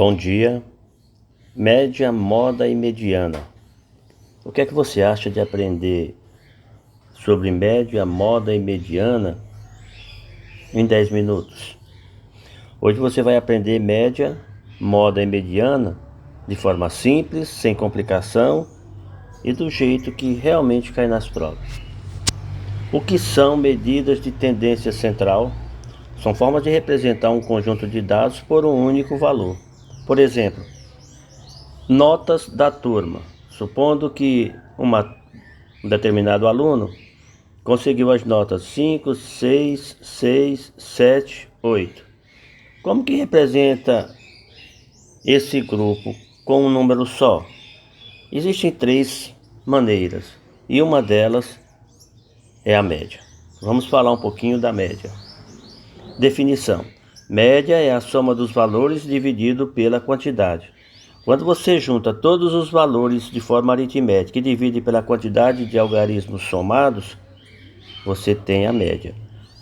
Bom dia. Média, moda e mediana. O que é que você acha de aprender sobre média, moda e mediana em 10 minutos? Hoje você vai aprender média, moda e mediana de forma simples, sem complicação e do jeito que realmente cai nas provas. O que são medidas de tendência central? São formas de representar um conjunto de dados por um único valor. Por exemplo, notas da turma. Supondo que um determinado aluno conseguiu as notas 5, 6, 6, 7, 8. Como que representa esse grupo com um número só? Existem 3 maneiras e uma delas é a média. Vamos falar um pouquinho da média. Definição: média é a soma dos valores dividido pela quantidade. Quando você junta todos os valores de forma aritmética e divide pela quantidade de algarismos somados, você tem a média.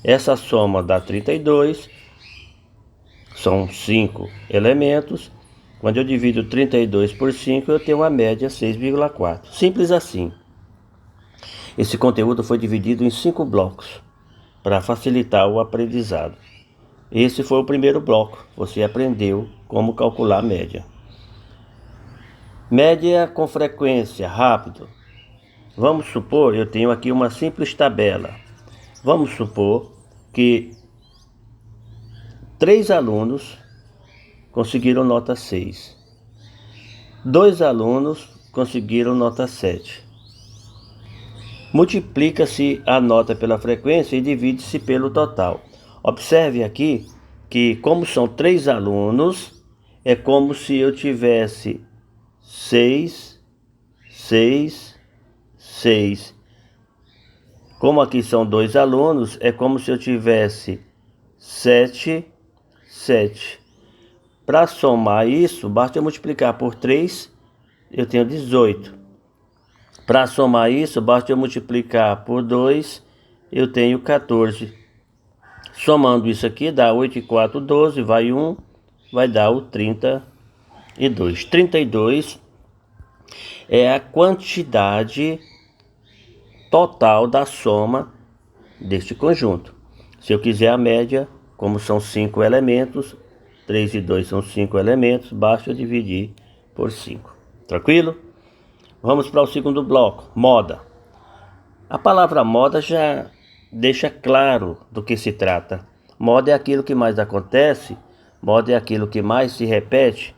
Essa soma dá 32, são 5 elementos. Quando eu divido 32 por 5, eu tenho uma média 6,4. Simples assim. Esse conteúdo foi dividido em 5 blocos para facilitar o aprendizado. Esse foi o primeiro bloco. Você aprendeu como calcular a média. Média com frequência, rápido. Vamos supor, eu tenho aqui uma simples tabela. Vamos supor que 3 alunos conseguiram nota 6. 2 alunos conseguiram nota 7. Multiplica-se a nota pela frequência e divide-se pelo total. Observe aqui que, como são 3 alunos, é como se eu tivesse 6, 6, 6. Como aqui são 2 alunos, é como se eu tivesse 7, 7. Para somar isso, basta eu multiplicar por 3, eu tenho 18. Para somar isso, basta eu multiplicar por 2, eu tenho 14. Somando isso aqui, dá 8 e 4, 12, vai 1, vai dar o 32. 32 é a quantidade total da soma deste conjunto. Se eu quiser a média, como são 5 elementos, 3 e 2 são 5 elementos, basta eu dividir por 5. Tranquilo? Vamos para o segundo bloco, moda. A palavra moda já deixa claro do que se trata. Moda é aquilo que mais acontece, moda é aquilo que mais se repete.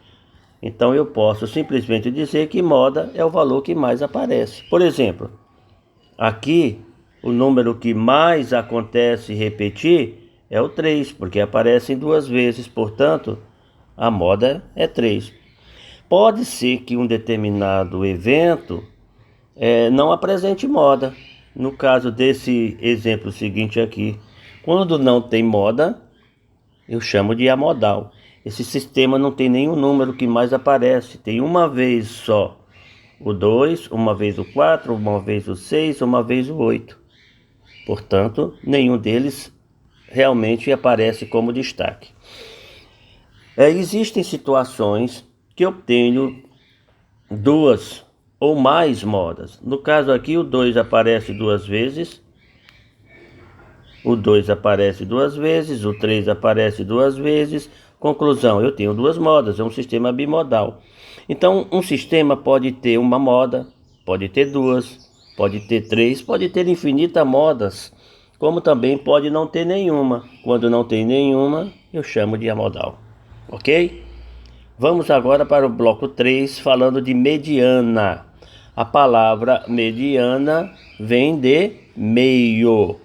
Então eu posso simplesmente dizer que moda é o valor que mais aparece. Por exemplo, aqui o número que mais acontece repetir é o 3, porque aparece 2 vezes, portanto, a moda é 3. Pode ser que um determinado evento não apresente moda. No caso desse exemplo seguinte aqui, quando não tem moda, eu chamo de amodal. Esse sistema não tem nenhum número que mais aparece, tem uma vez só o 2, uma vez o 4, uma vez o 6, uma vez o 8. Portanto, nenhum deles realmente aparece como destaque. Existem situações que eu tenho 2 ou mais modas. No caso aqui, o 2 aparece 2 vezes, o 2 aparece 2 vezes, o 3 aparece 2 vezes. Conclusão, eu tenho 2 modas, é um sistema bimodal. Então, um sistema pode ter uma moda, pode ter 2, pode ter 3, pode ter infinitas modas, como também pode não ter nenhuma. Quando não tem nenhuma, eu chamo de amodal. Ok? Vamos agora para o bloco 3, falando de mediana. A palavra mediana vem de meio.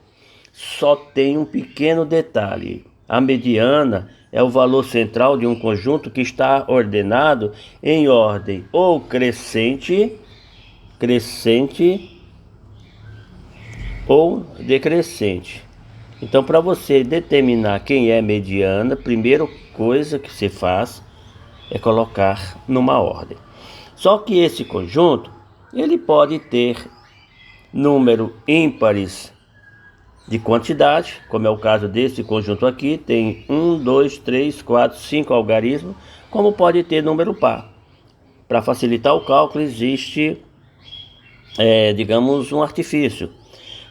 Só tem um pequeno detalhe. A mediana é o valor central de um conjunto que está ordenado em ordem ou crescente ou decrescente. Então, para você determinar quem é mediana, a primeira coisa que você faz é colocar numa ordem. Só que esse conjunto, ele pode ter número ímpares de quantidade, como é o caso desse conjunto aqui, tem 1, 2, 3, 4, 5 algarismos, como pode ter número par. Para facilitar o cálculo existe, digamos, um artifício.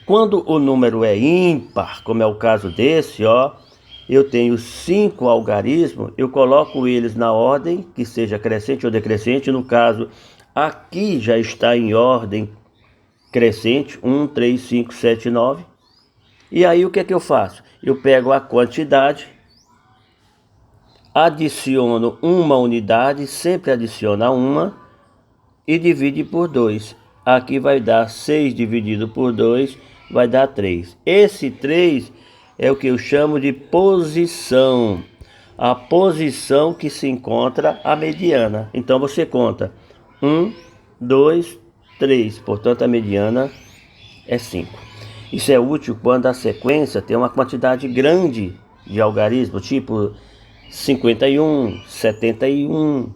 Quando o número é ímpar, como é o caso desse, eu tenho 5 algarismos, eu coloco eles na ordem, que seja crescente ou decrescente. No caso, aqui já está em ordem crescente, 1, 3, 5, 7, 9. E aí o que é que eu faço? Eu pego a quantidade, adiciono uma unidade, sempre adiciona uma, e divide por 2. Aqui vai dar 6 dividido por 2, vai dar 3. Esse 3 é o que eu chamo de posição. A posição que se encontra a mediana. Então você conta 1, 2, 3. Portanto, a mediana é 5. Isso é útil quando a sequência tem uma quantidade grande de algarismos, tipo 51, 71,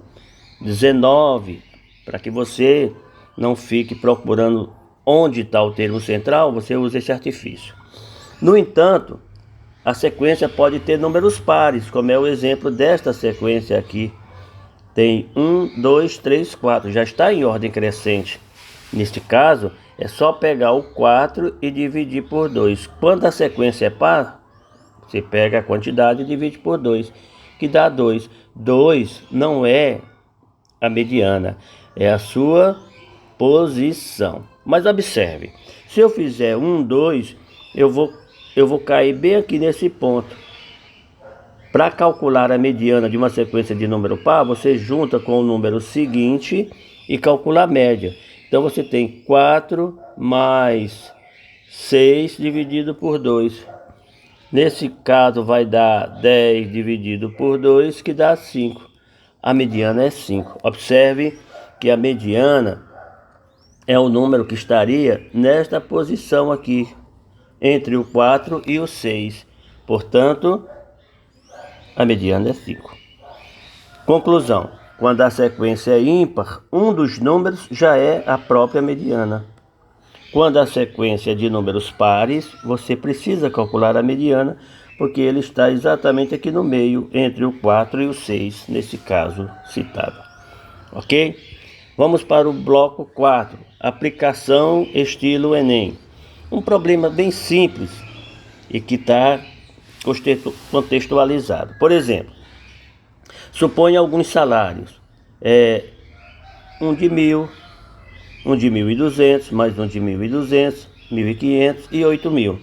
19, para que você não fique procurando onde está o termo central, você usa esse artifício. No entanto, a sequência pode ter números pares, como é o exemplo desta sequência aqui. Tem 1, 2, 3, 4, já está em ordem crescente. Neste caso, é só pegar o 4 e dividir por 2. Quando a sequência é par, você pega a quantidade e divide por 2, que dá 2. 2 não é a mediana, é a sua posição. Mas observe, se eu fizer 1, 2, eu vou cair bem aqui nesse ponto. Para calcular a mediana de uma sequência de número par, você junta com o número seguinte e calcula a média. Então você tem 4 mais 6 dividido por 2. Nesse caso vai dar 10 dividido por 2, que dá 5. A mediana é 5. Observe que a mediana é o número que estaria nesta posição aqui, entre o 4 e o 6. Portanto, a mediana é 5. Conclusão: quando a sequência é ímpar, um dos números já é a própria mediana. Quando a sequência é de números pares, você precisa calcular a mediana, porque ele está exatamente aqui no meio, entre o 4 e o 6, nesse caso citado. Ok? Vamos para o bloco 4, aplicação estilo Enem. Um problema bem simples e que está contextualizado. Por exemplo, suponha alguns salários, um de 1.000, um de 1.200, mais um de 1.200, 1.500 e 8.000.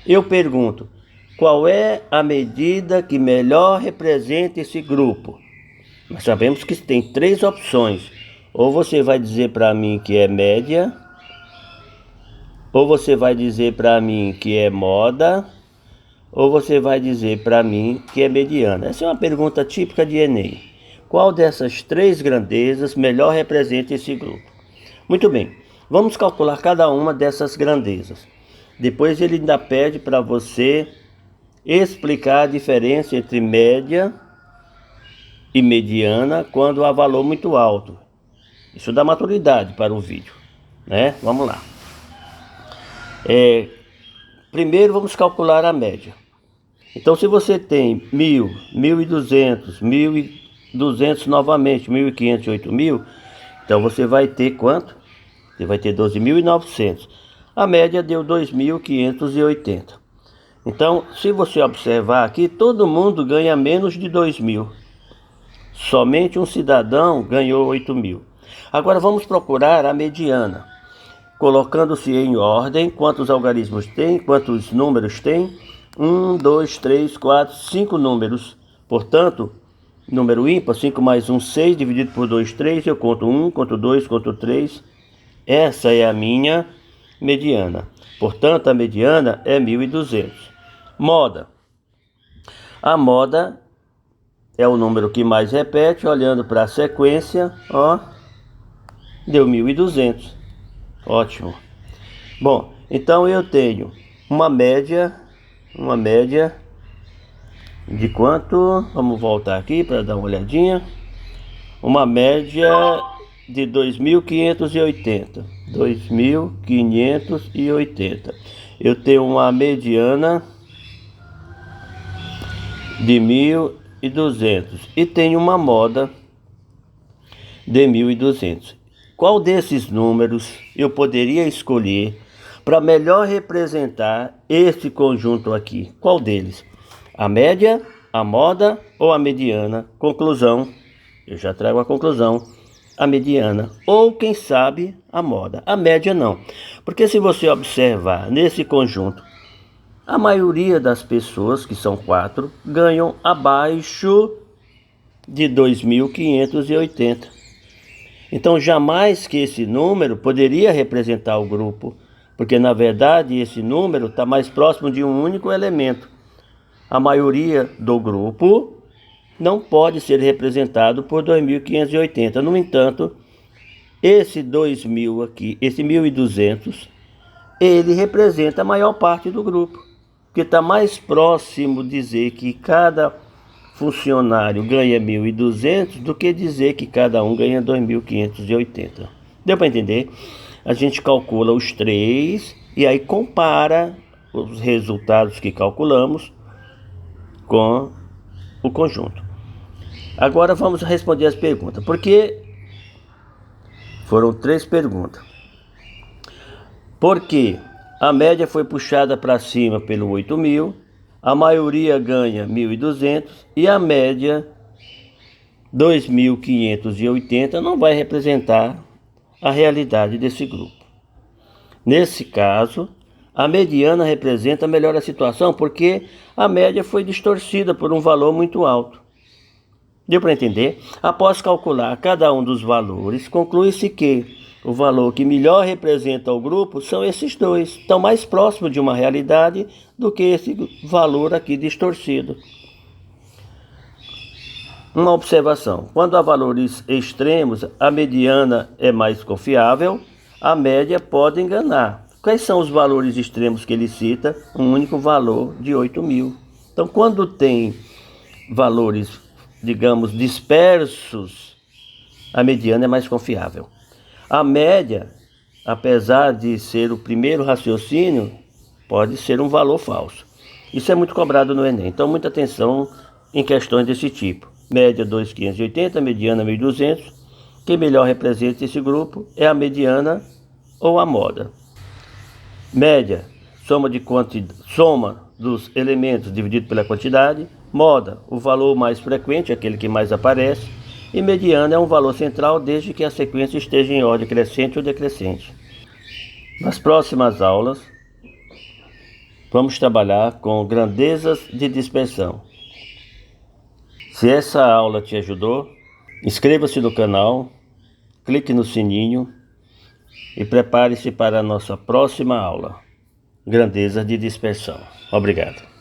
Eu pergunto, qual é a medida que melhor representa esse grupo? Nós sabemos que tem 3 opções. Ou você vai dizer para mim que é média, ou você vai dizer para mim que é moda, ou você vai dizer para mim que é mediana. Essa é uma pergunta típica de Enem. Qual dessas 3 grandezas melhor representa esse grupo? Muito bem, vamos calcular cada uma dessas grandezas. Depois ele ainda pede para você explicar a diferença entre média e mediana quando há valor muito alto. Isso dá maturidade para o vídeo, né? Vamos lá. Primeiro vamos calcular a média. Então, se você tem 1.000, 1.200, 1.200 novamente, 1.500 e 8.000, então você vai ter quanto? Você vai ter 12.900. A média deu 2.580. Então, se você observar aqui, todo mundo ganha menos de 2.000. Somente um cidadão ganhou 8.000. Agora vamos procurar a mediana. Colocando-se em ordem, quantos algarismos tem, quantos números tem? 1, 2, 3, 4, 5 números. Portanto, número ímpar, 5 mais 1, 6, dividido por 2, 3. Eu conto 1, conto 2, conto 3. Essa é a minha mediana. Portanto, a mediana é 1.200. Moda. A moda é o número que mais repete. Olhando para a sequência, deu 1.200. Ótimo. Bom, então eu tenho uma média de quanto? Vamos voltar aqui para dar uma olhadinha. Uma média de 2.580. 2.580. eu tenho uma mediana de 1.200 e tenho uma moda de 1.200. Qual desses números eu poderia escolher para melhor representar este conjunto aqui? Qual deles? A média, a moda ou a mediana? Conclusão, eu já trago a conclusão, a mediana, ou quem sabe a moda. A média não, porque se você observar nesse conjunto, a maioria das pessoas, que são 4, ganham abaixo de 2.580. Então jamais que esse número poderia representar o grupo, porque na verdade esse número está mais próximo de um único elemento. A maioria do grupo não pode ser representado por 2.580. No entanto, esse 2.000 aqui, esse 1.200, ele representa a maior parte do grupo, que está mais próximo dizer que cada funcionário ganha 1.200 do que dizer que cada um ganha 2.580. Deu para entender? A gente calcula os 3 e aí compara os resultados que calculamos com o conjunto. Agora vamos responder as perguntas, porque foram 3 perguntas. Por que a média foi puxada para cima pelo 8.000, a maioria ganha 1.200 e a média 2.580 não vai representar a realidade desse grupo. Nesse caso, a mediana representa melhor a situação porque a média foi distorcida por um valor muito alto. Deu para entender? Após calcular cada um dos valores, conclui-se que o valor que melhor representa o grupo são esses 2, estão mais próximos de uma realidade do que esse valor aqui distorcido. Uma observação: quando há valores extremos, a mediana é mais confiável, a média pode enganar. Quais são os valores extremos que ele cita? Um único valor de 8.000. Então, quando tem valores, digamos, dispersos, a mediana é mais confiável. A média, apesar de ser o primeiro raciocínio, pode ser um valor falso. Isso é muito cobrado no Enem, então muita atenção em questões desse tipo. Média 2.580, mediana 1.200. Quem melhor representa esse grupo é a mediana ou a moda. Média, soma dos elementos dividido pela quantidade. Moda, o valor mais frequente, aquele que mais aparece. E mediana é um valor central desde que a sequência esteja em ordem crescente ou decrescente. Nas próximas aulas, vamos trabalhar com grandezas de dispersão. Se essa aula te ajudou, inscreva-se no canal, clique no sininho e prepare-se para a nossa próxima aula. Grandeza de dispersão. Obrigado.